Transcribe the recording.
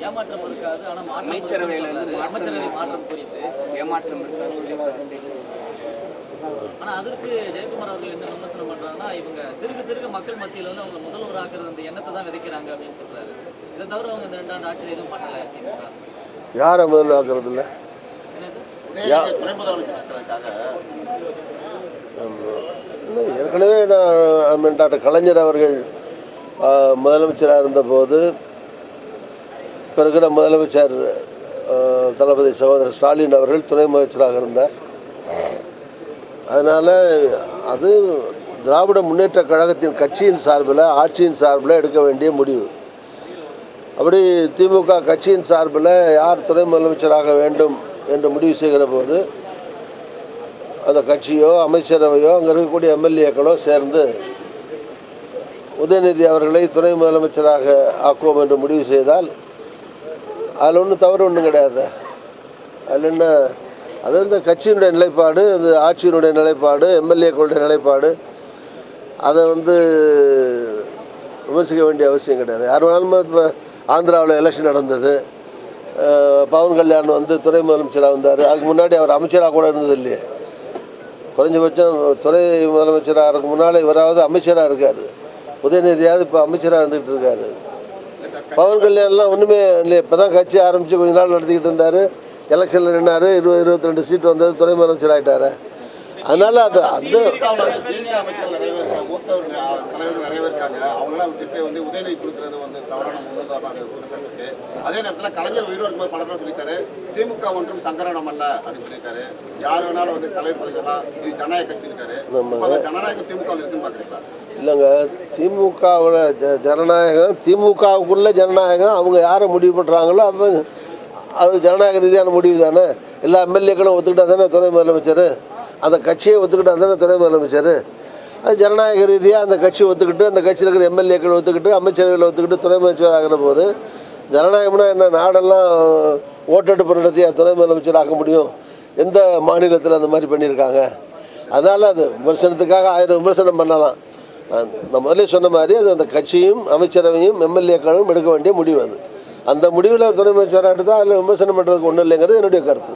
ஏமாற்றம் இருக்காது, ஆனால் அமைச்சரவையில் அமைச்சரவை மாற்றம் குறித்து ஏமாற்றம் இருக்காது. ஆனால் அதற்கு ஜெயக்குமார் அவர்கள் என்ன விமர்சனம் பண்ணுறாங்கன்னா, இவங்க சிறுக மக்கள் மத்தியில் வந்து அவங்க முதல்வர் ஆக்குறது அந்த எண்ணத்தை தான் விதைக்கிறாங்க அப்படின்னு சொல்றாரு. இதை தவிர அவங்க இந்த 2 ஆண்டு ஆட்சியில் எதுவும் பண்ணலை. யாரை முதல்வர் ஆக்குறது இல்லை, ஏற்கனவே நான் டாக்டர் கலைஞர் அவர்கள் முதலமைச்சராக இருந்தபோது இப்போ இருக்கிற முதலமைச்சர் தளபதி சகோதரர் ஸ்டாலின் அவர்கள் துணை முதலமைச்சராக இருந்தார். அதனால் அது திராவிட முன்னேற்ற கழகத்தின் கட்சியின் சார்பில் ஆட்சியின் சார்பில் எடுக்க வேண்டிய முடிவு. அப்படி திமுக கட்சியின் சார்பில் யார் துணை முதலமைச்சராக வேண்டும் என்று முடிவு செய்கிற போது அந்த கட்சியோ அமைச்சரவையோ அங்கே இருக்கக்கூடிய எம்எல்ஏக்களோ சேர்ந்து உதயநிதி அவர்களை துணை முதலமைச்சராக ஆக்குவோம் என்று முடிவு செய்தால் அதில் ஒன்றும் தவறு ஒன்றும் கிடையாது. அதில் என்ன, அது இந்த கட்சியினுடைய நிலைப்பாடு, அது ஆட்சியினுடைய நிலைப்பாடு, எம்எல்ஏக்களுடைய நிலைப்பாடு. அதை விமர்சிக்க வேண்டிய அவசியம் கிடையாது. யார் வேணாலும் இப்போ ஆந்திராவில் எலெக்ஷன் நடந்தது, பவன் கல்யாண் துணை முதலமைச்சராக வந்தார். அதுக்கு முன்னாடி அவர் அமைச்சராக கூட இருந்தது இல்லையே. குறைஞ்சபட்சம் துணை முதலமைச்சராக அதுக்கு முன்னால் இவராவது அமைச்சராக இருக்கார். உதயநிதியாவது இப்போ அமைச்சராக இருந்துகிட்டு இருக்கார். பவன் கல்யாண்லாம் ஒன்றுமே இல்லையே, இப்போ தான் கட்சி ஆரம்பித்து கொஞ்ச நாள் நடத்திக்கிட்டு இருந்தார். எலெக்ஷனில் நின்னார், 22 சீட் வந்தது, துணை முதலமைச்சர் ஆகிட்டார். அதனால் அது சீனியர் அமைச்சர்கள் நிறைய பேர், மூத்த தலைவர்கள் நிறைய பேர் இருக்காங்க. அவங்களாம் விட்டுட்டு உதயநிதி கொடுக்குறது தவறான முன்னுதாரண குற்றச்சாட்டு. அதே நேரத்தில் கலைஞர் உயிரோடு இருக்கும்போது பல தடவை சொல்லியிருக்காரு, திமுக ஒன்றும் சங்கரணம் அல்ல அப்படின்னு சொல்லியிருக்காரு. யார் வேணாலும் தலைவர் பதவிக்கலாம், இது ஜனநாயக கட்சி இருக்காரு. ஜனநாயகம் திமுக இருக்குன்னு பார்க்குறீங்களா? இல்லைங்க, திமுகவில் ஜனநாயகம், திமுகவுக்குள்ள ஜனநாயகம். அவங்க யாரை முடிவு பண்ணுறாங்களோ அதுதான், அது ஜனநாயக ரீதியான முடிவு தானே. எல்லா எம்எல்ஏக்களும் ஒத்துக்கிட்டா தானே துணை முதலமைச்சர், அந்த கட்சியை ஒத்துக்கிட்டா தானே துணை முதலமைச்சர். அது ஜனநாயக ரீதியாக அந்த கட்சி ஒத்துக்கிட்டு, அந்த கட்சியில் இருக்கிற எம்எல்ஏக்கள் ஒத்துக்கிட்டு, அமைச்சர்கள் ஒத்துக்கிட்டு துணை முதலமைச்சர் ஆகிற போது ஜனநாயகம்னா என்ன, நாடெல்லாம் ஓட்டெடுப்பு நடத்தி துணை முதலமைச்சர் ஆக்க முடியும்? எந்த மாநிலத்தில் அந்த மாதிரி பண்ணியிருக்காங்க? அதனால் அது விமர்சனத்துக்காக 1000 விமர்சனம் பண்ணலாம். நான் முதலே சொன்ன மாதிரி அது அந்த கட்சியும் அமைச்சரவையும் எம்எல்ஏக்களும் எடுக்க வேண்டிய முடிவு. அது அந்த முடிவில் துணை முதலமைச்சராக தான் அதில் விமர்சனம் பண்ணுறதுக்கு ஒன்றும் இல்லைங்கிறது என்னுடைய கருத்து.